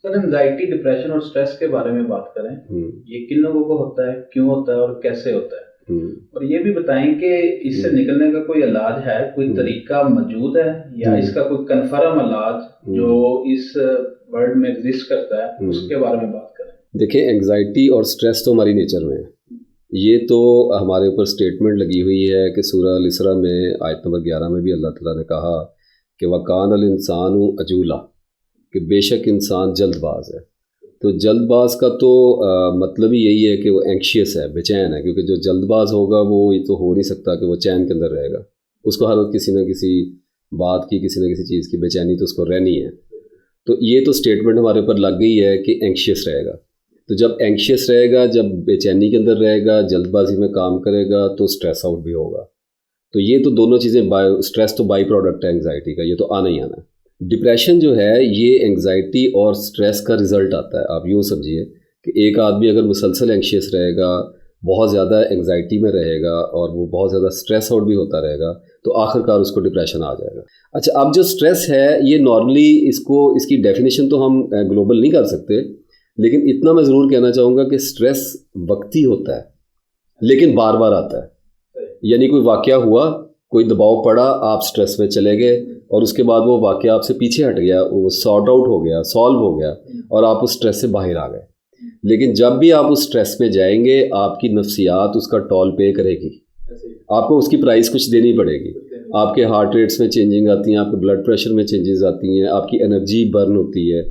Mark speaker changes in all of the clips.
Speaker 1: سر anxiety depression اور stress کے بارے میں بات کریں، یہ کن لوگوں کو ہوتا ہے، کیوں ہوتا ہے اور کیسے ہوتا ہے، اور یہ بھی بتائیں کہ اس سے نکلنے کا کوئی علاج ہے، کوئی طریقہ موجود ہے یا اس کا کوئی کنفرم علاج جو اس ورلڈ میں ایگزسٹ کرتا ہے، اس کے بارے میں بات کریں۔
Speaker 2: دیکھیں، انگزائٹی اور اسٹریس تو ہماری نیچر میں ہے، یہ تو ہمارے اوپر اسٹیٹمنٹ لگی ہوئی ہے کہ سورہ الاسراء میں آیت نمبر 11 میں بھی اللہ تعالیٰ نے کہا کہ وَقَانَ الْإِنسَانُ عَجُولًا، کہ بے شک انسان جلد باز ہے۔ تو جلد باز کا تو مطلب ہی یہی ہے کہ وہ اینکشیس ہے، بے چین ہے، کیونکہ جو جلد باز ہوگا وہ یہ تو ہو نہیں سکتا کہ وہ چین کے اندر رہے گا، اس کو ہر وقت کسی نہ کسی بات کی، کسی نہ کسی چیز کی بے چینی تو اس کو رہنی ہے۔ تو یہ تو اسٹیٹمنٹ ہمارے اوپر لگ گئی ہے کہ اینکشیس رہے گا۔ تو جب اینکشیس رہے گا، جب بے چینی کے اندر رہے گا، جلد بازی میں کام کرے گا، تو اسٹریس آؤٹ بھی ہوگا۔ تو یہ تو دونوں چیزیں، اسٹریس تو بائی پروڈکٹ ہے انگزائٹی کا، یہ تو آنا ہی آنا ہے۔ ڈپریشن جو ہے یہ انگزائٹی اور سٹریس کا رزلٹ آتا ہے۔ آپ یوں سمجھیے کہ ایک آدمی اگر مسلسل اینکشیس رہے گا، بہت زیادہ انگزائٹی میں رہے گا اور وہ بہت زیادہ سٹریس آؤٹ بھی ہوتا رہے گا، تو آخر کار اس کو ڈپریشن آ جائے گا۔ اچھا، اب جو سٹریس ہے یہ نارملی اس کی ڈیفینیشن تو ہم گلوبل نہیں کر سکتے، لیکن اتنا میں ضرور کہنا چاہوں گا کہ سٹریس وقتی ہوتا ہے لیکن بار بار آتا ہے۔ یعنی کوئی واقعہ ہوا، کوئی دباؤ پڑا، آپ سٹریس میں چلے گئے اور اس کے بعد وہ واقعہ آپ سے پیچھے ہٹ گیا، وہ سارٹ آؤٹ ہو گیا، سالو ہو گیا اور آپ اس سٹریس سے باہر آ گئے۔ لیکن جب بھی آپ اس سٹریس میں جائیں گے، آپ کی نفسیات اس کا ٹول پے کرے گی، آپ کو اس کی پرائز کچھ دینی پڑے گی۔ آپ کے ہارٹ ریٹس میں چینجنگ آتی ہیں، آپ کے بلڈ پریشر میں چینجز آتی ہیں، آپ کی انرجی برن ہوتی ہے،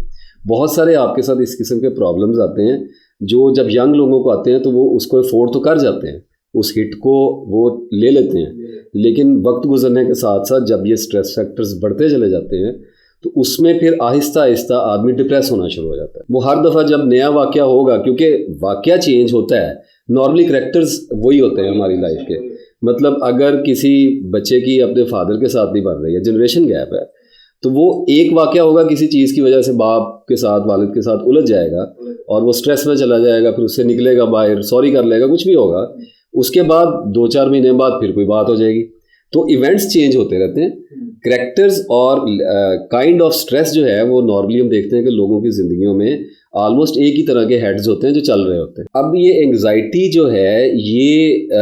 Speaker 2: بہت سارے آپ کے ساتھ اس قسم کے پرابلمز آتے ہیں جو جب ینگ لوگوں کو آتے ہیں تو وہ اس کو افورڈ تو کر جاتے ہیں، اس ہٹ کو وہ لے لیتے ہیں، لیکن وقت گزرنے کے ساتھ ساتھ جب یہ سٹریس فیکٹرز بڑھتے چلے جاتے ہیں تو اس میں پھر آہستہ آہستہ آدمی ڈپریس ہونا شروع ہو جاتا ہے۔ وہ ہر دفعہ جب نیا واقعہ ہوگا، کیونکہ واقعہ چینج ہوتا ہے، نارملی کریکٹرز وہی ہوتے ہیں ہماری لائف کے۔ مطلب اگر کسی بچے کی اپنے فادر کے ساتھ نہیں بن رہی ہے، جنریشن گیپ ہے، تو وہ ایک واقعہ ہوگا کسی چیز کی وجہ سے، باپ کے ساتھ، والد کے ساتھ الجھ جائے گا اور وہ سٹریس میں چلا جائے گا، پھر اس سے نکلے گا باہر، سوری کر لے گا، کچھ بھی ہوگا، اس کے بعد 2-4 مہینے بعد پھر کوئی بات ہو جائے گی۔ تو ایونٹس چینج ہوتے رہتے ہیں۔ کریکٹرز اور کائنڈ آف سٹریس جو ہے وہ نارملی ہم دیکھتے ہیں کہ لوگوں کی زندگیوں میں آلموسٹ ایک ہی طرح کے ہیڈز ہوتے ہیں جو چل رہے ہوتے ہیں۔ اب یہ انگزائٹی جو ہے یہ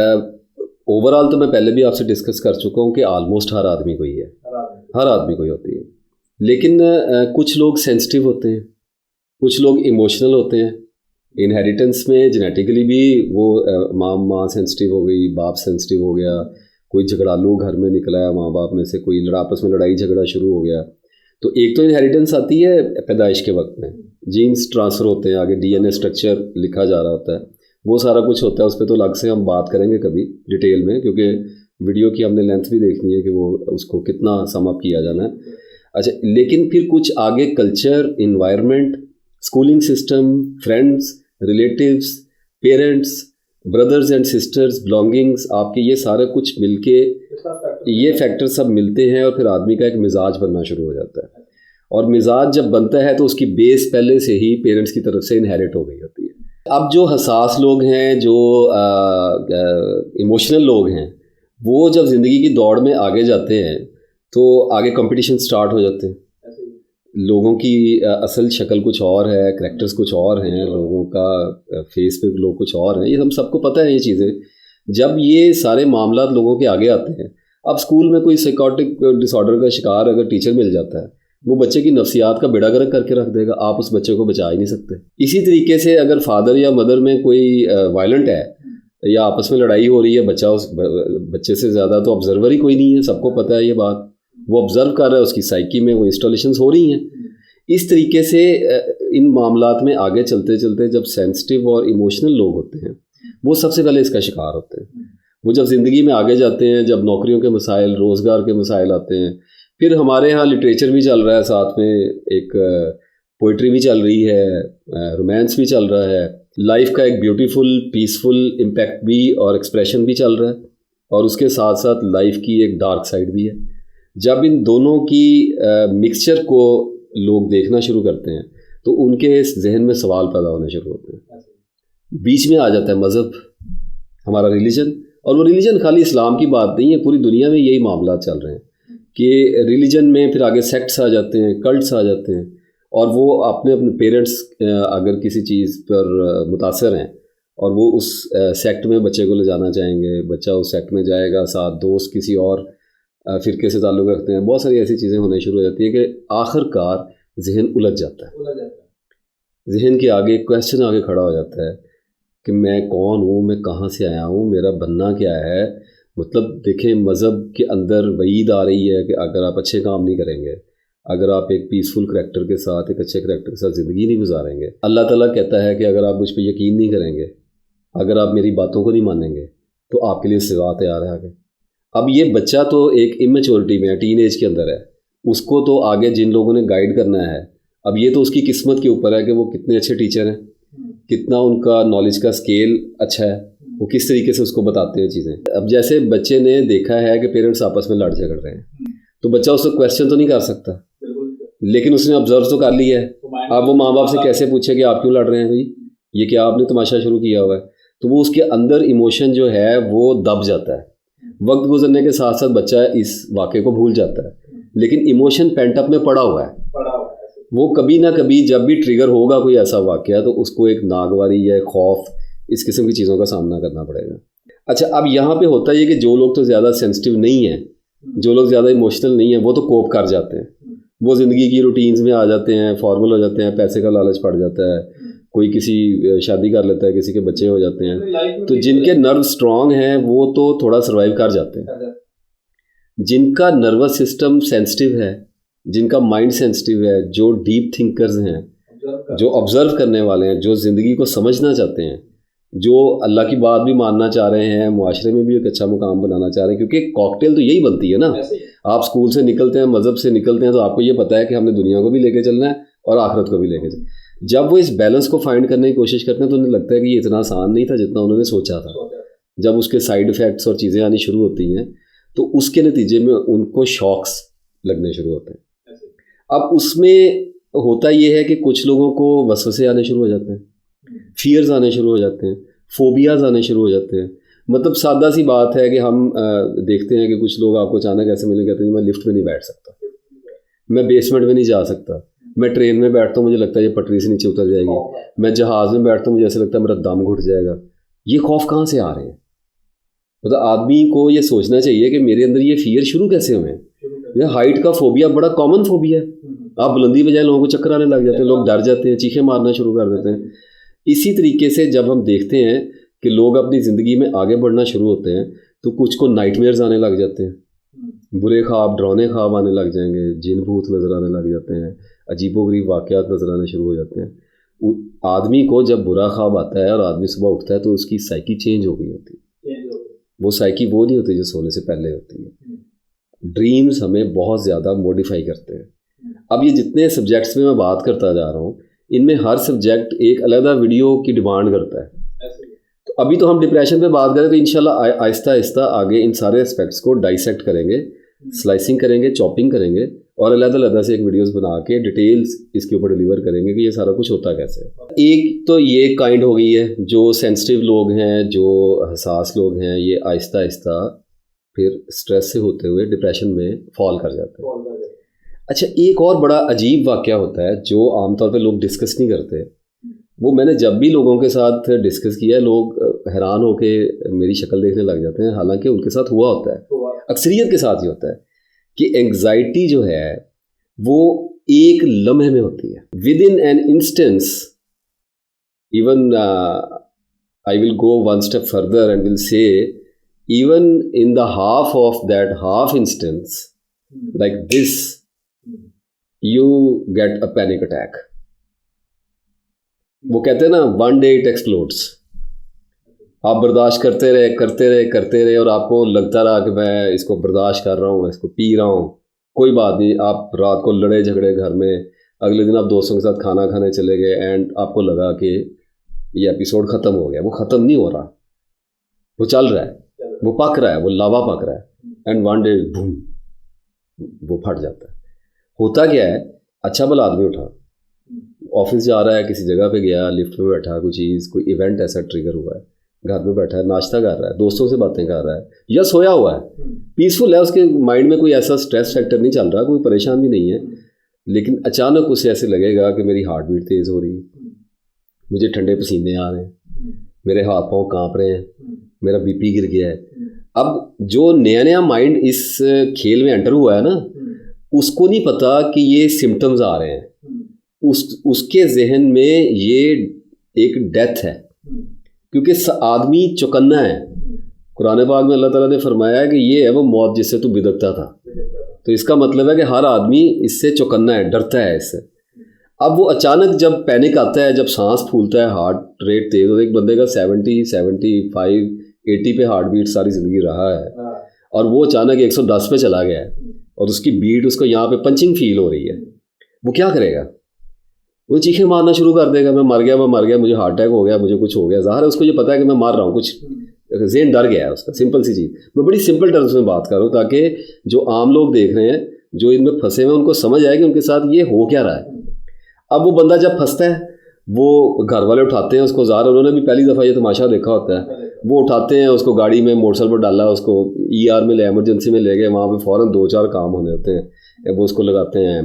Speaker 2: اوور آل تو میں پہلے بھی آپ سے ڈسکس کر چکا ہوں کہ آلموسٹ ہر آدمی کو ہی ہے، ہر آدمی کو ہی ہوتی ہے، لیکن کچھ لوگ سینسٹیو ہوتے ہیں، کچھ لوگ ایموشنل ہوتے ہیں۔ انہیریٹنس میں جینیٹیکلی بھی وہ ماں سینسٹیو ہو گئی، باپ سینسٹیو ہو گیا، کوئی جھگڑالو گھر میں نکلا ہے ماں باپ میں سے، کوئی آپس میں لڑائی جھگڑا شروع ہو گیا، تو ایک تو انہیریٹنس آتی ہے پیدائش کے وقت میں، جینز ٹرانسفر ہوتے ہیں، آگے ڈی این اے اسٹرکچر لکھا جا رہا ہوتا ہے، وہ سارا کچھ ہوتا ہے۔ اس پہ تو الگ سے ہم بات کریں گے کبھی ڈیٹیل میں، کیونکہ ویڈیو کی ہم نے لینتھ بھی دیکھنی ہے کہ وہ اس کو کتنا سم اپ کیا جانا ہے۔ اچھا، لیکن پھر کچھ آگے culture, environment, schooling system, friends, relatives, parents, brothers and sisters, belongings, آپ کے یہ سارے کچھ مل کے یہ فیکٹر سب ملتے ہیں اور پھر آدمی کا ایک مزاج بننا شروع ہو جاتا ہے۔ اور مزاج جب بنتا ہے تو اس کی بیس پہلے سے ہی پیرنٹس کی طرف سے انہیریٹ ہو گئی ہوتی ہے۔ اب جو حساس لوگ ہیں، جو ایموشنل لوگ ہیں، وہ جب زندگی کی دوڑ میں آگے جاتے ہیں تو آگے کمپٹیشن سٹارٹ ہو جاتے ہیں۔ لوگوں کی اصل شکل کچھ اور ہے، کریکٹرز کچھ اور ہیں، لوگوں کا فیس پہ لوگ کچھ اور ہیں، یہ ہم سب کو پتہ ہے یہ چیزیں۔ جب یہ سارے معاملات لوگوں کے آگے آتے ہیں، اب اسکول میں کوئی سائیکوٹک ڈس آرڈر کا شکار اگر ٹیچر مل جاتا ہے، وہ بچے کی نفسیات کا بیڑا گرک کر کے رکھ دے گا، آپ اس بچے کو بچا ہی نہیں سکتے۔ اسی طریقے سے اگر فادر یا مدر میں کوئی وائلنٹ ہے یا آپس میں لڑائی ہو رہی ہے، بچہ اس بچے سے زیادہ تو آبزرور ہی کوئی نہیں ہے، سب کو پتہ ہے یہ بات، وہ آبزرو کر رہا ہے، اس کی سائیکی میں وہ انسٹالیشنز ہو رہی ہیں۔ اس طریقے سے ان معاملات میں آگے چلتے چلتے جب سینسٹیو اور ایموشنل لوگ ہوتے ہیں وہ سب سے پہلے اس کا شکار ہوتے ہیں۔ وہ جب زندگی میں آگے جاتے ہیں، جب نوکریوں کے مسائل، روزگار کے مسائل آتے ہیں، پھر ہمارے ہاں لٹریچر بھی چل رہا ہے، ساتھ میں ایک پوئٹری بھی چل رہی ہے، رومانس بھی چل رہا ہے، لائف کا ایک بیوٹیفل پیسفل امپیکٹ بھی اور ایکسپریشن بھی چل رہا ہے، اور اس کے ساتھ ساتھ لائف کی ایک ڈارک سائڈ بھی ہے۔ جب ان دونوں کی مکسچر کو لوگ دیکھنا شروع کرتے ہیں تو ان کے ذہن میں سوال پیدا ہونے شروع ہوتے ہیں۔ بیچ میں آ جاتا ہے مذہب، ہمارا ریلیجن، اور وہ ریلیجن خالی اسلام کی بات نہیں ہے، پوری دنیا میں یہی معاملات چل رہے ہیں کہ ریلیجن میں پھر آگے سیکٹس آ جاتے ہیں، کلٹس آ جاتے ہیں، اور وہ اپنے پیرنٹس اگر کسی چیز پر متاثر ہیں اور وہ اس سیکٹ میں بچے کو لے جانا چاہیں گے، بچہ اس سیکٹ میں جائے گا، ساتھ دوست کسی اور فرقے سے تعلق رکھتے ہیں، بہت ساری ایسی چیزیں ہونے شروع ہو جاتی ہیں کہ آخر کار ذہن الجھ جاتا ہے، ذہن کے آگے کویشچن آگے کھڑا ہو جاتا ہے کہ میں کون ہوں، میں کہاں سے آیا ہوں، میرا بننا کیا ہے. مطلب دیکھیں مذہب کے اندر وعید آ رہی ہے کہ اگر آپ اچھے کام نہیں کریں گے، اگر آپ ایک پیسفل کریکٹر کے ساتھ، ایک اچھے کریکٹر کے ساتھ زندگی نہیں گزاریں گے، اللہ تعالیٰ کہتا ہے کہ اگر آپ مجھ پہ یقین نہیں کریں گے، اگر آپ میری باتوں کو نہیں مانیں گے تو آپ کے لیے سزا تیار ہے آگے. اب یہ بچہ تو ایک امیچورٹی میں ہے، ٹین ایج کے اندر ہے، اس کو تو آگے جن لوگوں نے گائیڈ کرنا ہے، اب یہ تو اس کی قسمت کے اوپر ہے کہ وہ کتنے اچھے ٹیچر ہیں، کتنا ان کا نالج کا اسکیل اچھا ہے، وہ کس طریقے سے اس کو بتاتے ہیں چیزیں. اب جیسے بچے نے دیکھا ہے کہ پیرنٹس آپس میں لڑ جھگڑ رہے ہیں تو بچہ اس کو کویشچن تو نہیں کر سکتا، لیکن اس نے آبزرو تو کر لیا ہے. اب وہ ماں باپ سے کیسے پوچھے کہ آپ کیوں لڑ رہے ہیں بھائی، یہ کیا آپ نے تماشا شروع کیا ہوا ہے. تو وہ اس کے اندر ایموشن جو ہے وہ دب جاتا ہے. وقت گزرنے کے ساتھ ساتھ بچہ اس واقعے کو بھول جاتا ہے، لیکن ایموشن پینٹ اپ میں پڑا ہوا ہے. وہ کبھی نہ کبھی جب بھی ٹریگر ہوگا کوئی ایسا واقعہ تو اس کو ایک ناگواری یا خوف، اس قسم کی چیزوں کا سامنا کرنا پڑے گا. اچھا اب یہاں پہ ہوتا یہ کہ جو لوگ تو زیادہ سینسٹیو نہیں ہیں، جو لوگ زیادہ ایموشنل نہیں ہیں، وہ تو کوپ کر جاتے ہیں، وہ زندگی کی روٹینز میں آ جاتے ہیں، فارمل ہو جاتے ہیں، پیسے کا لالچ پڑ جاتا ہے، کوئی کسی شادی کر لیتا ہے، کسی کے بچے ہو جاتے ہیں. تو جن کے نرو اسٹرانگ ہیں وہ تو تھوڑا سروائیو کر جاتے ہیں. جن کا نروس سسٹم سینسٹیو ہے، جن کا مائنڈ سینسٹیو ہے، جو ڈیپ تھنکرز ہیں، جو آبزرو کرنے والے ہیں، جو زندگی کو سمجھنا چاہتے ہیں، جو اللہ کی بات بھی ماننا چاہ رہے ہیں، معاشرے میں بھی ایک اچھا مقام بنانا چاہ رہے ہیں، کیونکہ کاکٹیل تو یہی بنتی ہے نا. آپ اسکول سے نکلتے ہیں، مذہب سے نکلتے ہیں تو آپ کو یہ پتہ ہے کہ ہم نے دنیا کو بھی لے کے چلنا ہے اور آخرت کو بھی لے کے چلنا ہے. جب وہ اس بیلنس کو فائنڈ کرنے کی کوشش کرتے ہیں تو انہیں لگتا ہے کہ یہ اتنا آسان نہیں تھا جتنا انہوں نے سوچا تھا. جب اس کے سائیڈ افیکٹس اور چیزیں آنی شروع ہوتی ہیں تو اس کے نتیجے میں ان کو شاکس لگنے شروع ہوتے ہیں. اب اس میں ہوتا یہ ہے کہ کچھ لوگوں کو وسوسے آنے شروع ہو جاتے ہیں، فیئرز آنے شروع ہو جاتے ہیں، فوبیاز آنے شروع ہو جاتے ہیں. مطلب سادہ سی بات ہے کہ ہم دیکھتے ہیں کہ کچھ لوگ آپ کو اچانک ایسے ملے، کہتے ہیں میں لفٹ میں نہیں بیٹھ سکتا، میں بیسمنٹ میں نہیں جا سکتا، میں ٹرین میں بیٹھتا ہوں مجھے لگتا ہے یہ پٹری سے نیچے اتر جائے گی، میں جہاز میں بیٹھتا ہوں مجھے ایسے لگتا ہے میرا دم گھٹ جائے گا. یہ خوف کہاں سے آ رہے ہیں؟ مطلب آدمی کو یہ سوچنا چاہیے کہ میرے اندر یہ فیئر شروع کیسے ہوئے ہیں. یہ ہائٹ کا فوبیا بڑا کامن فوبیا ہے. آپ بلندی بجائے لوگوں کو چکر آنے لگ جاتے ہیں، لوگ ڈر جاتے ہیں، چیخیں مارنا شروع کر دیتے ہیں. اسی طریقے سے جب ہم دیکھتے ہیں کہ لوگ اپنی زندگی میں آگے بڑھنا شروع ہوتے ہیں تو کچھ کو نائٹ میئرز آنے لگ جاتے ہیں، برے خواب، ڈراؤنے خواب آنے لگ جائیں گے، جن بھوت نظر آنے لگ جاتے ہیں، عجیب و غریب واقعات نظر آنے شروع ہو جاتے ہیں. آدمی کو جب برا خواب آتا ہے اور آدمی صبح اٹھتا ہے تو اس کی سائیکی چینج ہو گئی ہوتی ہے. وہ سائیکی وہ نہیں ہوتی جو سونے سے پہلے ہوتی ہے. ڈریمز ہمیں بہت زیادہ موڈیفائی کرتے ہیں. اب یہ جتنے سبجیکٹس میں بات کرتا جا رہا ہوں ان میں ہر سبجیکٹ ایک علیحدہ ویڈیو کی ڈیمانڈ کرتا ہے. تو ابھی تو ہم ڈپریشن پہ بات کریں تو انشاءاللہ آہستہ آہستہ آگے ان سارے اسپیکٹس کو ڈائسیکٹ کریں گے، سلائسنگ کریں گے، چاپنگ کریں گے اور علیحدہ علیحدہ سے ایک ویڈیوز بنا کے ڈیٹیلز اس کے اوپر ڈیلیور کریں گے کہ یہ سارا کچھ ہوتا کیسے ہے. ایک تو یہ کائنڈ ہو گئی ہے، جو سینسٹیو لوگ ہیں، جو حساس لوگ ہیں، یہ آہستہ آہستہ پھر اسٹریس سے ہوتے ہوئے ڈپریشن میں فال کر جاتے ہیں. اچھا ایک اور بڑا عجیب واقعہ ہوتا ہے جو عام طور پہ لوگ ڈسکس نہیں کرتے. وہ میں نے جب بھی لوگوں کے ساتھ ڈسکس کیا ہے لوگ حیران ہو کے میری شکل دیکھنے لگ جاتے ہیں، حالانکہ ان کے ساتھ ہوا ہوتا ہے، اکثریت کے ساتھ ہی ہوتا ہے کہ اینگزائٹی جو ہے وہ ایک لمحے میں ہوتی ہے. Within an instance, even I will go one step further and will say even in the half of that half instance like this you get a panic attack. وہ کہتے ہیں نا one day it explodes. آپ برداشت کرتے رہے اور آپ کو لگتا رہا کہ میں اس کو برداشت کر رہا ہوں، میں اس کو پی رہا ہوں، کوئی بات نہیں. آپ رات کو لڑے جھگڑے گھر میں، اگلے دن آپ دوستوں کے ساتھ کھانا کھانے چلے گئے اینڈ آپ کو لگا کہ یہ ایپیسوڈ ختم ہو گیا. وہ ختم نہیں ہو رہا، وہ چل رہا ہے، وہ پک رہا ہے، وہ لاوا پک رہا ہے اینڈ one day بوم وہ پھٹ جاتا ہے. ہوتا کیا ہے، اچھا بھلا آدمی اٹھا، آفس جا رہا ہے، کسی جگہ پہ گیا، لفٹ میں بیٹھا، کوئی ایونٹ ایسا ٹریگر ہوا ہے، گھر میں بیٹھا ہے، ناشتہ کر رہا ہے، دوستوں سے باتیں کر رہا ہے یا سویا ہوا ہے، پیسفل ہے، اس کے مائنڈ میں کوئی ایسا اسٹریس فیکٹر نہیں چل رہا، کوئی پریشان بھی نہیں ہے. لیکن اچانک اسے ایسے لگے گا کہ میری ہارٹ بیٹ تیز ہو رہی ہے, مجھے ٹھنڈے پسینے آ رہے ہیں, میرے ہاتھ پاؤں کانپ رہے ہیں, میرا بی پی گر گیا ہے. اب جو نیا مائنڈ اس کھیل میں انٹر ہوا ہے نا, اس کو نہیں پتا کہ یہ سمٹمز آ رہے ہیں, اس کے ذہن میں یہ ایک ڈیتھ ہے, کیونکہ آدمی چوکنا ہے. قرآن پاک میں اللہ تعالیٰ نے فرمایا ہے کہ یہ ہے وہ موت جس سے تو بدکتا تھا. تو اس کا مطلب ہے کہ ہر آدمی اس سے چوکنا ہے, ڈرتا ہے اس سے. اب وہ اچانک جب پینک آتا ہے, جب سانس پھولتا ہے, ہارٹ ریٹ تیز ہوتا ہے, ایک بندے کا 70, 75, 80 پہ ہارٹ بیٹ ساری زندگی رہا ہے, اور وہ اچانک 110 پہ چلا گیا ہے, اور اس کی بیٹ اس کو یہاں پہ پنچنگ فیل ہو رہی ہے. وہ کیا کرے گا؟ وہ چیخیں مارنا شروع کر دے گا, میں مر گیا, مجھے ہارٹ اٹیک ہو گیا, مجھے کچھ ہو گیا. ظاہر ہے اس کو یہ پتا ہے کہ میں مار رہا ہوں, کچھ ذہن ڈر گیا ہے اس کا. سمپل سی چیز, میں بڑی سمپل ٹرمز میں بات کر رہا ہوں تاکہ جو عام لوگ دیکھ رہے ہیں, جو ان میں پھنسے ہوئے, ان کو سمجھ آئے کہ ان کے ساتھ یہ ہو کیا رہا ہے. اب وہ بندہ جب پھنستا ہے, وہ گھر والے اٹھاتے ہیں اس کو, ظاہر انہوں نے بھی پہلی دفعہ یہ تماشا دیکھا ہوتا ہے, وہ اٹھاتے ہیں اس کو, گاڑی میں موٹر سائیکل پر ڈالا, اس کو ER میں لے, ایمرجنسی میں لے گئے. وہاں پہ فوراً 2-4 کام ہونے ہوتے ہیں. وہ اس کو لگاتے ہیں,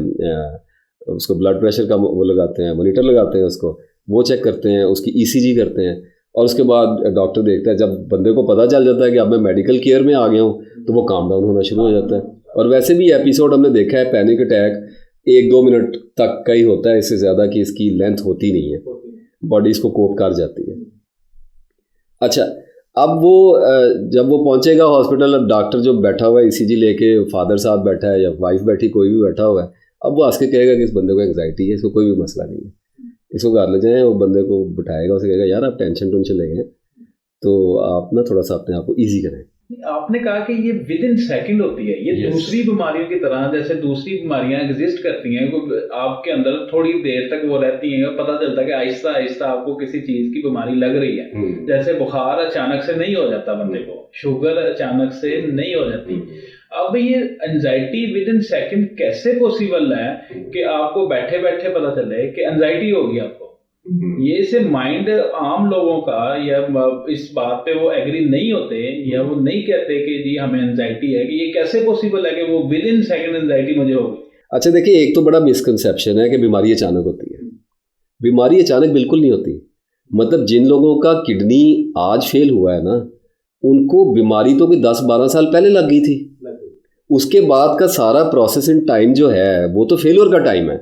Speaker 2: اس کو بلڈ پریشر کا وہ لگاتے ہیں, مانیٹر لگاتے ہیں, اس کو وہ چیک کرتے ہیں, اس کی ECG کرتے ہیں, اور اس کے بعد ڈاکٹر دیکھتا ہے. جب بندے کو پتہ چل جاتا ہے کہ اب میں میڈیکل کیئر میں آ گیا ہوں, تو وہ کام ڈاؤن ہونا شروع ہو جاتا ہے. اور ویسے بھی ایپیسوڈ ہم نے دیکھا ہے, پینک اٹیک 1-2 منٹ تک کا ہی ہوتا ہے, اس سے زیادہ کی اس کی لینتھ ہوتی نہیں ہے, باڈی اس کو کوپ کر جاتی ہے. اچھا, اب وہ جب وہ پہنچے گا ہاسپٹل, اب ڈاکٹر جو بیٹھا ہوا ہے ECG لے کے, فادر صاحب بیٹھا ہے یا وائف بیٹھی, کوئی بھی بیٹھا ہوا ہے, اب وہ ہنس کے کہے گا کہ اس بندے کو انگزائٹی ہے, اس کو کوئی بھی مسئلہ نہیں ہے, اس کو گھر لے جائیں. وہ بندے کو بٹھائے گا, اسے کہے گا یار آپ ٹینشن لے گئے, تو آپ نا تھوڑا سا اپنے آپ کو ایزی کریں.
Speaker 1: آپ نے کہا کہ یہ ود ان سیکنڈ ہوتی ہے, یہ دوسری بیماریوں کی طرح, جیسے دوسری بیماریاں ایگزسٹ کرتی ہیں, آپ کے اندر تھوڑی دیر تک وہ رہتی ہیں, پتہ چلتا ہے کہ آہستہ آہستہ آپ کو کسی چیز کی بیماری لگ رہی ہے. جیسے بخار اچانک سے نہیں ہو جاتا بندے کو, شوگر اچانک سے نہیں ہو جاتی. اب یہ انزائٹی ود ان سیکنڈ کیسے پاسبل ہے کہ آپ کو بیٹھے بیٹھے پتہ چلے کہ انزائٹی ہوگی آپ کو؟ یہ سے مائنڈ عام لوگوں کا, یا اس بات پہ وہ ایگری نہیں ہوتے, یا وہ نہیں کہتے کہ جی ہمیں انزائٹی ہے, کہ یہ کیسے پاسبل ہے کہ وہ ود ان سیکنڈ انزائٹی مجھے ہوگی.
Speaker 2: اچھا دیکھیں, ایک تو بڑا مسکنسیپشن ہے کہ بیماری اچانک ہوتی ہے. بیماری اچانک بالکل نہیں ہوتی. مطلب جن لوگوں کا کڈنی آج فیل ہوا ہے نا, ان کو بیماری تو کوئی 10-12 سال پہلے لگ گئی تھی. اس کے بعد کا سارا پروسیسنگ ٹائم جو ہے وہ تو فیلور کا ٹائم ہے.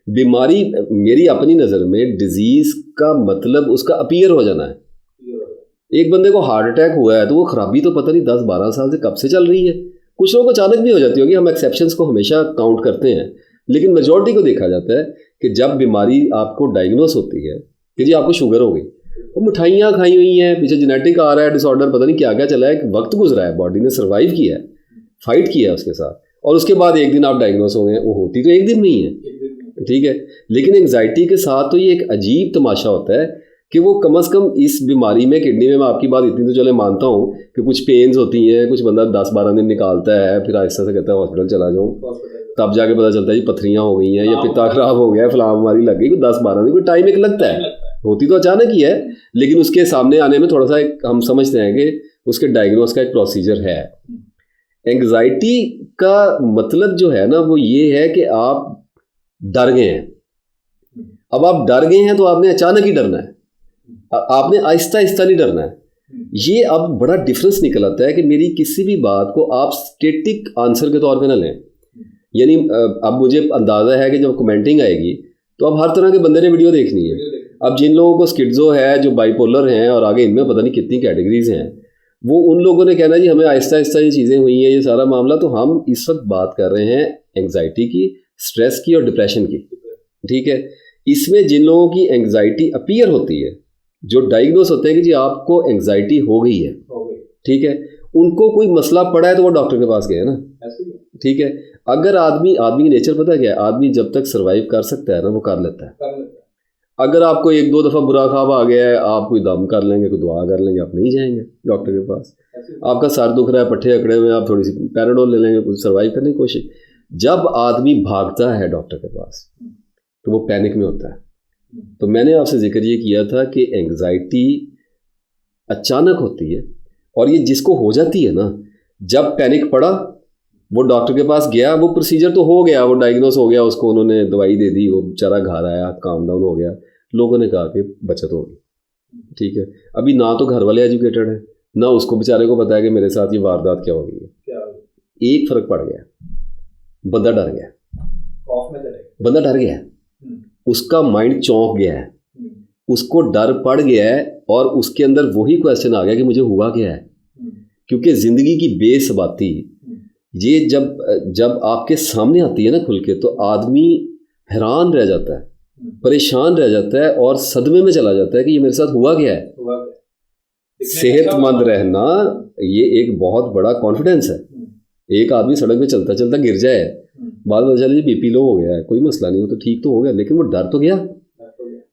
Speaker 2: بیماری میری اپنی نظر میں ڈیزیز کا مطلب اس کا اپیئر ہو جانا ہے. ایک بندے کو ہارٹ اٹیک ہوا ہے تو وہ خرابی تو پتہ نہیں 10-12 سال سے کب سے چل رہی ہے. کچھ لوگوں کو اچانک بھی ہو جاتی ہوگی, ہم ایکسیپشنس کو ہمیشہ کاؤنٹ کرتے ہیں, لیکن میجورٹی کو دیکھا جاتا ہے کہ جب بیماری آپ کو ڈائگنوس ہوتی ہے کہ جی آپ کو شوگر ہو گئی, وہ مٹھائیاں کھائی ہوئی ہیں, پیچھے جینیٹک آ رہا ہے ڈس آرڈر, پتہ نہیں کیا کیا چلا ہے, وقت گزرا ہے, باڈی نے سروائیو کیا ہے, فائٹ کیا ہے اس کے ساتھ, اور اس کے بعد ایک دن آپ ڈائگنوس ہو گئے. وہ ہوتی تو ایک دن نہیں ہے, ٹھیک ہے, لیکن انگزائٹی کے ساتھ تو یہ ایک عجیب تماشا ہوتا ہے کہ وہ کم از کم اس بیماری میں, کڈنی میں آپ کی بات اتنی تو چلے مانتا ہوں کہ کچھ پینز ہوتی ہیں, کچھ بندہ 10-12 دن نکالتا ہے, پھر آہستہ سے کہتا ہے ہاسپٹل چلا جاؤں, تب جا کے پتہ چلتا ہے جی پتھریاں ہو گئی ہیں, یا پتا خراب ہو گیا, فلاں بیماری لگ گئی. 10-12 دن کوئی ٹائم ایک لگتا ہے, ہوتی تو اچانک ہی ہے, لیکن اس کے سامنے آنے میں تھوڑا سا ہم سمجھتے ہیں کہ اس کے ڈائگنوس کا ایک پروسیجر ہے. انگزائٹی کا مطلب جو ہے نا وہ یہ ہے کہ آپ ڈر گئے ہیں. اب آپ ڈر گئے ہیں تو آپ نے اچانک ہی ڈرنا ہے, آپ نے آہستہ آہستہ نہیں ڈرنا ہے. یہ اب بڑا ڈفرینس نکل آتا ہے کہ میری کسی بھی بات کو آپ اسٹیٹک آنسر کے طور پہ نہ لیں. یعنی اب مجھے اندازہ ہے کہ جب کمنٹنگ آئے گی تو اب ہر طرح کے بندے نے ویڈیو دیکھنی ہے. اب جن لوگوں کو سکیزو ہے, جو بائی پولر ہیں, اور آگے ان میں پتہ نہیں کتنی کیٹیگریز ہیں, وہ ان لوگوں نے کہنا جی ہمیں آہستہ آہستہ یہ چیزیں ہوئی ہیں, یہ سارا معاملہ. تو ہم اس وقت بات کر رہے ہیں انگزائٹی کی, اسٹریس کی اور ڈپریشن کی, ٹھیک ہے. اس میں جن لوگوں کی انگزائٹی اپیئر ہوتی ہے, جو ڈائگنوس ہوتے ہیں کہ جی آپ کو انگزائٹی ہو گئی ہے, ٹھیک ہے, ان کو کوئی مسئلہ پڑا ہے تو وہ ڈاکٹر کے پاس گئے نا, ٹھیک ہے. اگر آدمی کی نیچر پتہ کیا ہے, آدمی جب تک سروائیو کر سکتا ہے نا وہ کر لیتا ہے. اگر آپ کو 1-2 دفعہ برا خواب آ گیا ہے, آپ کوئی دم کر لیں گے, کوئی دعا کر لیں گے, آپ نہیں جائیں گے ڈاکٹر کے پاس. آپ کا سر دکھ رہا ہے, پٹھے اکڑے ہوئے, آپ تھوڑی سی پیراڈول لے لیں گے, کچھ سروائیو کرنے کی کوشش. جب آدمی بھاگتا ہے ڈاکٹر کے پاس تو وہ پینک میں ہوتا ہے. تو میں نے آپ سے ذکر یہ کیا تھا کہ انگزائٹی اچانک ہوتی ہے, اور یہ جس کو ہو جاتی ہے نا, جب پینک پڑا وہ ڈاکٹر کے پاس گیا, وہ پروسیجر تو ہو گیا, وہ ڈائگنوز ہو گیا, اس کو انہوں نے دوائی دے دی, وہ بیچارہ گھر آیا, کام ڈاؤن ہو گیا, لوگوں نے کہا کہ بچت ہوگی. ٹھیک ہے, ابھی نہ تو گھر والے ایجوکیٹڈ ہیں, نہ اس کو بیچارے کو پتا ہے کہ میرے ساتھ یہ واردات کیا ہو گئی ہے. ایک فرق پڑ گیا, بندہ ڈر گیا, بندہ ڈر گیا, اس کا مائنڈ چونک گیا ہے, اس کو ڈر پڑ گیا ہے, اور اس کے اندر وہی کویسچن آ گیا کہ مجھے ہوا کیا ہے. کیونکہ زندگی کی بے ثباتی یہ جب آپ کے سامنے آتی ہے نا کھل کے, تو آدمی حیران رہ جاتا ہے, پریشان رہ جاتا ہے, اور صدمے میں چلا جاتا ہے کہ یہ میرے ساتھ ہوا کیا ہے. صحت مند رہنا یہ ایک بہت بڑا کانفیڈنس ہے. ایک آدمی سڑک پہ چلتا چلتا گر جائے, بعد میں چلے بی پی لو ہو گیا ہے, کوئی مسئلہ نہیں, وہ تو ٹھیک تو ہو گیا, لیکن وہ ڈر تو گیا.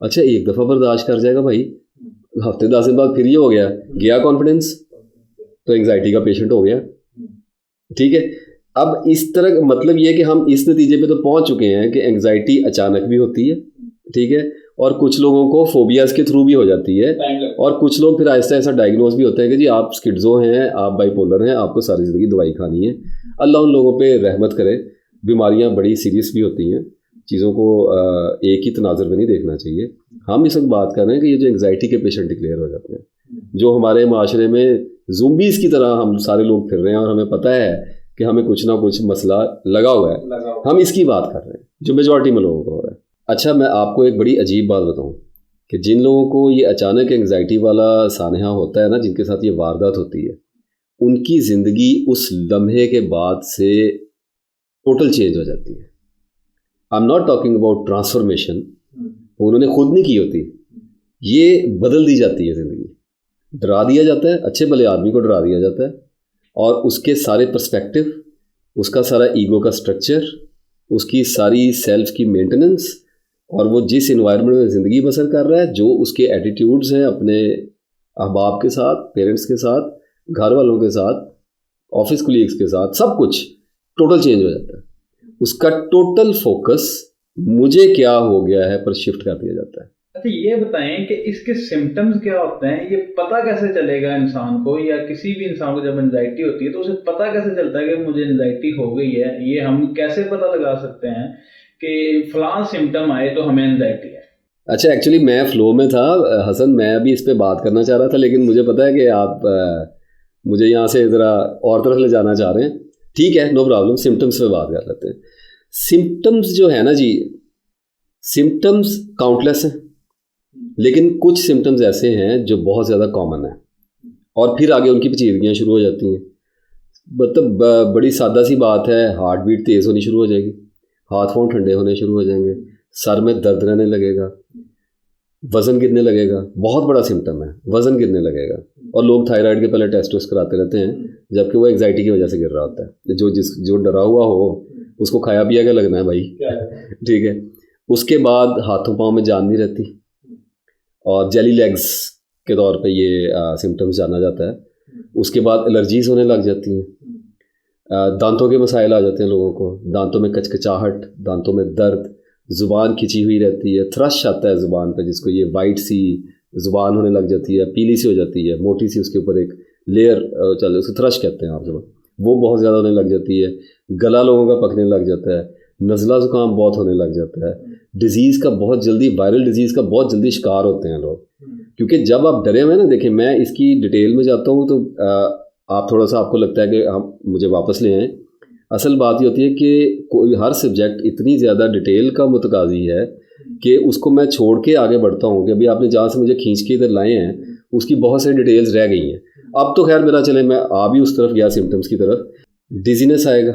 Speaker 2: اچھا ایک دفعہ برداشت کر جائے گا بھائی, ہفتے 10 دن بعد پھر یہ ہو گیا, گیا کانفیڈنس, تو انگزائٹی کا پیشنٹ ہو گیا. ٹھیک ہے, اب اس طرح مطلب یہ ہے کہ ہم اس نتیجے پہ تو پہنچ چکے ہیں کہ انگزائٹی اچانک بھی ہوتی ہے. ٹھیک ہے, اور کچھ لوگوں کو فوبیاز کے تھرو بھی ہو جاتی ہے, اور کچھ لوگ پھر آہستہ آہستہ ڈائگنوز بھی ہوتے ہیں کہ جی آپ سکڈزو ہیں, آپ بائی پولر ہیں, آپ کو ساری زندگی دوائی کھانی ہے. اللہ ان لوگوں پہ رحمت کرے. بیماریاں بڑی سیریس بھی ہوتی ہیں, چیزوں کو ایک ہی تناظر میں نہیں دیکھنا چاہیے. ہم اس وقت بات کر رہے ہیں کہ یہ جو انگزائٹی کے پیشنٹ ڈکلیئر ہو جاتے ہیں, جو ہمارے معاشرے میں زومبیز کی طرح ہم سارے لوگ پھر رہے ہیں, اور ہمیں پتہ ہے کہ ہمیں کچھ نہ کچھ مسئلہ لگا ہوا ہے, ہم اس کی بات کر رہے ہیں جو میجورٹی میں لوگوں کو ہو رہا ہے. اچھا میں آپ کو ایک بڑی عجیب بات بتاؤں کہ جن لوگوں کو یہ اچانک انگزائٹی والا سانحہ ہوتا ہے نا, جن کے ساتھ یہ واردات ہوتی ہے, ان کی زندگی اس لمحے کے بعد سے ٹوٹل چینج ہو جاتی ہے. I am not talking about transformation, انہوں نے خود نہیں کی ہوتی, یہ بدل دی جاتی ہے زندگی, ڈرا دیا جاتا ہے, اچھے بھلے آدمی کو ڈرا دیا جاتا ہے, اور اس کے سارے پرسپیکٹو, اس کا سارا ایگو کا سٹرکچر, اس کی ساری سیلف کی مینٹیننس, اور وہ جس انوائرمنٹ میں زندگی بسر کر رہا ہے, جو اس کے ایٹیٹیوڈز ہیں اپنے احباب کے ساتھ, پیرنٹس کے ساتھ, گھر والوں کے ساتھ, آفس کولیگس کے ساتھ, سب کچھ ٹوٹل چینج ہو جاتا ہے. اس کا ٹوٹل فوکس مجھے کیا ہو گیا ہے پر شفٹ کر دیا جاتا ہے.
Speaker 1: اچھا یہ بتائیں کہ اس کے سمٹمز کیا ہوتے ہیں, یہ پتہ کیسے چلے گا انسان کو, یا کسی بھی انسان کو جب انزائٹی ہوتی ہے تو اسے پتہ کیسے چلتا ہے کہ مجھے انزائٹی ہو گئی ہے؟ یہ ہم کیسے پتہ لگا سکتے ہیں کہ فلاں سمٹم آئے تو ہمیں انزائٹی ہے؟
Speaker 2: اچھا ایکچولی میں فلو میں تھا حسن, میں ابھی اس پہ بات کرنا چاہ رہا تھا, لیکن مجھے پتہ ہے کہ آپ مجھے یہاں سے ذرا اور طرف لے جانا چاہ رہے ہیں. ٹھیک ہے, نو پرابلم, سمٹمس پہ بات کر لیتے ہیں. سمٹمس جو ہے نا جی, سمٹمس کاؤنٹلیس ہیں, لیکن کچھ سمٹمز ایسے ہیں جو بہت زیادہ کامن ہیں, اور پھر آگے ان کی پیچیدگیاں شروع ہو جاتی ہیں. مطلب بڑی سادہ سی بات ہے, ہارٹ بیٹ تیز ہونی شروع ہو جائے گی, ہاتھ پاؤں ٹھنڈے ہونے شروع ہو جائیں گے, سر میں درد رہنے لگے گا, وزن گرنے لگے گا. بہت بڑا سمٹم ہے, وزن گرنے لگے گا, اور لوگ تھائرائڈ کے پہلے ٹیسٹ ویسٹ کراتے رہتے ہیں, جبکہ وہ انگزائٹی کی وجہ سے گر رہا ہوتا ہے. جو ڈرا ہوا ہو اس کو کھایا پیا کے لگنا ہے بھائی. ٹھیک ہے, اس کے بعد ہاتھوں پاؤں میں جان نہیں رہتی, اور جیلی لیگز کے طور پہ یہ سمٹمز جانا جاتا ہے. اس کے بعد الرجیز ہونے لگ جاتی ہیں, دانتوں کے مسائل آ جاتے ہیں لوگوں کو, دانتوں میں کچکچاہٹ, دانتوں میں درد, زبان کھچی ہوئی رہتی ہے, تھرش آتا ہے زبان پہ, جس کو یہ وائٹ سی زبان ہونے لگ جاتی ہے, پیلی سی ہو جاتی ہے, موٹی سی اس کے اوپر ایک لیئر چل, اس کو تھرش کہتے ہیں آپ زبان, وہ بہت زیادہ ہونے لگ جاتی ہے. گلا لوگوں کا پکنے لگ جاتا ہے, نزلہ زکام بہت ہونے لگ جاتا ہے. ڈیزیز کا بہت جلدی, وائرل ڈیزیز کا بہت جلدی شکار ہوتے ہیں لوگ, کیونکہ جب آپ ڈرے ہوئے نا, دیکھیں میں اس کی ڈیٹیل میں جاتا ہوں تو آپ تھوڑا سا آپ کو لگتا ہے کہ ہم مجھے واپس لے آئیں. اصل بات یہ ہوتی ہے کہ کوئی ہر سبجیکٹ اتنی زیادہ ڈیٹیل کا متقاضی ہے کہ اس کو میں چھوڑ کے آگے بڑھتا ہوں کہ ابھی آپ نے جہاں سے مجھے کھینچ کے ادھر لائے ہیں اس کی بہت ساری ڈیٹیلز رہ گئی ہیں. اب تو خیر میرا چلے, میں آ بھی اس طرف گیا سمٹمس کی طرف. ڈیزینس آئے گا,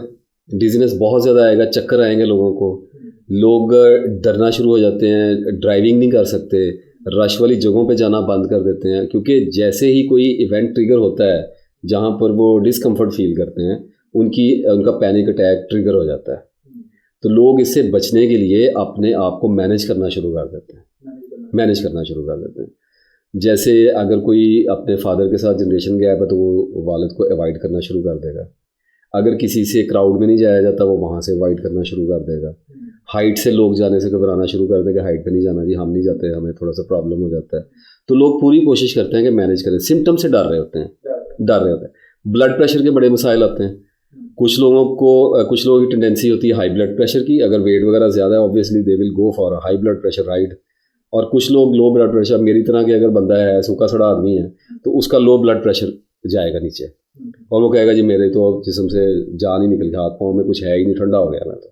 Speaker 2: ڈیزینس بہت زیادہ آئے گا, چکر آئیں گے لوگوں کو, لوگ ڈرنا شروع ہو جاتے ہیں, ڈرائیونگ نہیں کر سکتے, رش والی جگہوں پہ جانا بند کر دیتے ہیں, کیونکہ جیسے ہی کوئی ایونٹ ٹریگر ہوتا ہے جہاں پر وہ ڈسکمفرٹ فیل کرتے ہیں, ان کا پینک اٹیک ٹریگر ہو جاتا ہے. تو لوگ اس سے بچنے کے لیے اپنے آپ کو مینیج کرنا شروع کر دیتے ہیں. جیسے اگر کوئی اپنے فادر کے ساتھ جنریشن گیپ ہے تو وہ والد کو اوائڈ کرنا شروع کر دے گا. اگر کسی سے کراؤڈ میں نہیں جایا جاتا وہ وہاں سے اوائڈ کرنا شروع کر دے گا. ہائٹ سے لوگ جانے سے گھبرانا شروع کر دے گا, ہائٹ پہ نہیں جانا جی, ہم نہیں جاتے, ہمیں تھوڑا سا پرابلم ہو جاتا ہے. تو لوگ پوری کوشش کرتے ہیں کہ مینیج کریں, سمٹم سے ڈر رہے ہوتے ہیں. بلڈ پریشر کے بڑے مسائل آتے ہیں, کچھ لوگوں کی ٹینڈنسی ہوتی ہے ہائی بلڈ پریشر کی، اگر ویٹ وغیرہ زیادہ ہے obviously they will go for high blood pressure ride. اور کچھ لوگ لو بلڈ پریشر، میری طرح کے اگر بندہ ہے سوکھا سڑا آدمی ہے تو اس کا لو بلڈ پریشر جائے گا نیچے، اور وہ کہے گا جی میرے تو جسم سے جان ہی نکل گیا، ہاتھ پاؤں میں کچھ ہے ہی نہیں، ٹھنڈا ہو گیا میں تو.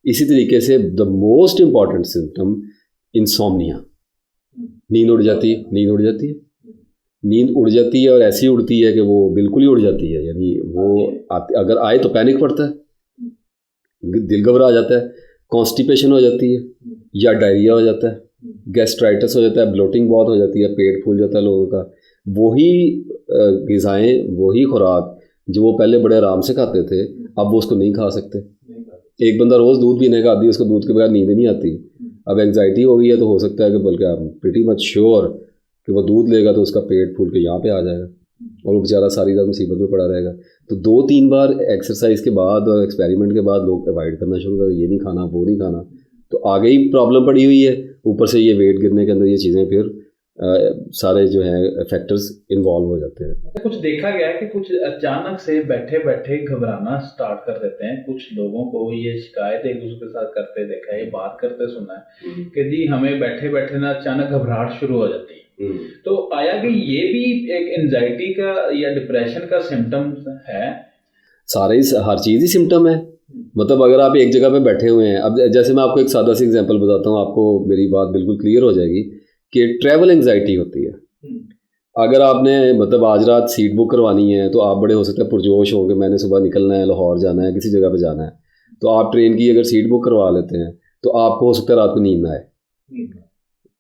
Speaker 2: اسی طریقے سے دا موسٹ امپورٹنٹ سمٹم انسومنیا، نیند اڑ جاتی ہے، نیند اڑ جاتی ہے اور ایسی اڑتی ہے کہ وہ بالکل ہی اڑ جاتی ہے. یعنی وہ اگر آئے تو پینک پڑتا ہے، دل گھبرا جاتا ہے، کانسٹیپیشن ہو جاتی ہے یا ڈائریا ہو جاتا ہے، گیسٹرائٹس ہو جاتا ہے، بلوٹنگ بہت ہو جاتی ہے، پیٹ پھول جاتا ہے لوگوں کا. وہی غذائیں، وہی خوراک جو وہ پہلے بڑے آرام سے کھاتے تھے اب وہ اس کو نہیں کھا سکتے. ایک بندہ روز دودھ پینے کا عادی ہے، اس کو دودھ کے بغیر نیند نہیں آتی. اب اینگزائٹی ہو گئی ہے تو ہو سکتا ہے کہ بلکہ آپ پریٹی مچ شیور کہ وہ دودھ لے گا تو اس کا پیٹ پھول کے یہاں پہ آ جائے گا اور وہ بیچارہ ساری رات مصیبت میں پڑا رہے گا. تو 2-3 بار ایکسرسائز کے بعد اور ایکسپیریمنٹ کے بعد لوگ اوائڈ کرنا شروع کر، یہ نہیں کھانا وہ نہیں کھانا، تو آگے ہی پرابلم پڑی ہوئی ہے. اوپر سے یہ ویٹ گرنے کے اندر یہ چیزیں پھر سارے جو ہیں فیکٹرز انوالو ہو جاتے ہیں.
Speaker 1: کچھ دیکھا گیا ہے کہ کچھ اچانک سے بیٹھے بیٹھے گھبرانا سٹارٹ کر دیتے ہیں. کچھ لوگوں کو یہ شکایت ایک دوسرے کے ساتھ کرتے دیکھا ہے، یہ بات کرتے سنا ہے کہ جی ہمیں بیٹھے بیٹھے نا اچانک گھبراہٹ شروع ہو جاتی ہے. تو آیا کہ یہ بھی ایک انزائٹی کا یا ڈپریشن کا سمٹم ہے؟
Speaker 2: سارے ہر چیز ہی سمٹم ہے. مطلب اگر آپ ایک جگہ پہ بیٹھے ہوئے ہیں، اب جیسے میں آپ کو ایک سادہ سی ایگزامپل بتاتا ہوں، آپ کو میری بات بالکل کلیئر ہو جائے گی کہ ٹریول انگزائٹی ہوتی ہے. اگر آپ نے مطلب آج رات سیٹ بک کروانی ہے تو آپ بڑے ہو سکتے ہیں پرجوش ہوں کہ میں نے صبح نکلنا ہے، لاہور جانا ہے، کسی جگہ پہ جانا ہے، تو آپ ٹرین کی اگر سیٹ بک کروا لیتے ہیں تو آپ کو ہو سکتا ہے رات کو نیند نہ آئے،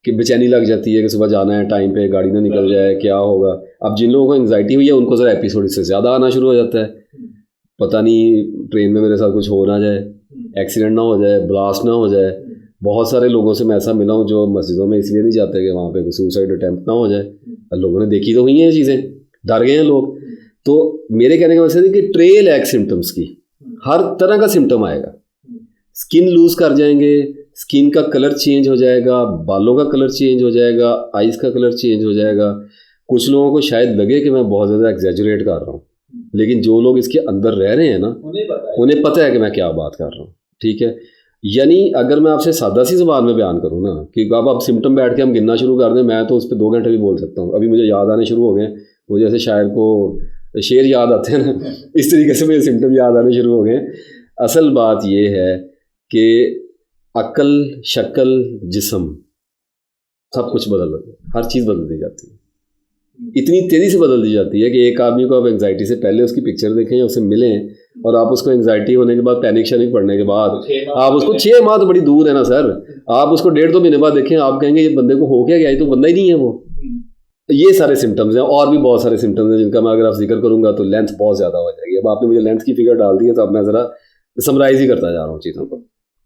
Speaker 2: کہ بے چینی لگ جاتی ہے کہ صبح جانا ہے، ٹائم پہ گاڑی نہ نکل جائے، کیا ہوگا. اب جن لوگوں کو انگزائٹی ہوئی ہے ان کو ذرا ایپیسوڈ اس سے زیادہ آنا شروع ہو جاتا ہے. پتہ نہیں ٹرین میں میرے ساتھ کچھ ہو نہ جائے، ایکسیڈنٹ نہ ہو جائے، بلاسٹ نہ ہو جائے. بہت سارے لوگوں سے میں ایسا ملا ہوں جو مسجدوں میں اس لیے نہیں جاتے کہ وہاں پہ کوئی سوسائڈ اٹیمپٹ نہ ہو جائے. لوگوں نے دیکھی تو ہوئی ہیں یہ چیزیں، ڈر گئے ہیں لوگ. تو میرے کہنے کا مقصد ہے کہ ٹریل ہے سمٹمس کی، ہر طرح کا سمٹم آئے گا. اسکن لوز کر جائیں گے، اسکن کا کلر چینج ہو جائے گا، بالوں کا کلر چینج ہو جائے گا، آئز کا کلر چینج ہو جائے گا. کچھ لوگوں کو شاید لگے کہ میں بہت زیادہ ایگزیجریٹ کر رہا ہوں، لیکن جو لوگ اس کے اندر رہ رہے ہیں نا انہیں پتہ ہے کہ میں کیا بات کر رہا ہوں. ٹھیک ہے، یعنی اگر میں آپ سے سادہ سی زبان میں بیان کروں نا کہ اب سمٹم بیٹھ کے ہم گننا شروع کر دیں، میں تو اس پہ 2 گھنٹے بھی بول سکتا ہوں. ابھی مجھے یاد آنے شروع ہو گئے، وہ جیسے شاعر کو شعر یاد آتے ہیں نا، اس طریقے سے مجھے سمٹم یاد آنے شروع ہو گئے. اصل بات یہ ہے کہ عقل، شکل، جسم سب کچھ ہر چیز بدل دی جاتی ہے. اتنی تیزی سے بدل دی جاتی ہے کہ ایک آدمی کو آپ انگزائٹی سے پہلے اس کی پکچر دیکھیں یا اسے ملیں، اور آپ اس کو انگزائٹی ہونے کے بعد پینک شینک پڑنے کے بعد آپ اس کو 6 ماہ تو بڑی دور ہے نا سر، آپ اس کو 1.5-2 مہینے بعد دیکھیں، آپ کہیں گے یہ بندے کو ہو کیا گیا، یہ تو بندہ ہی نہیں ہے وہ. یہ سارے سمٹمز ہیں، اور بھی بہت سارے سمٹمز ہیں جن کا میں اگر آپ ذکر کروں گا تو لینتھ بہت زیادہ ہو جائے گی. اب آپ نے مجھے لینتھ کی فگر ڈال دی ہے تو اب میں ذرا سمرائز ہی کرتا جا رہا ہوں چیزوں کو.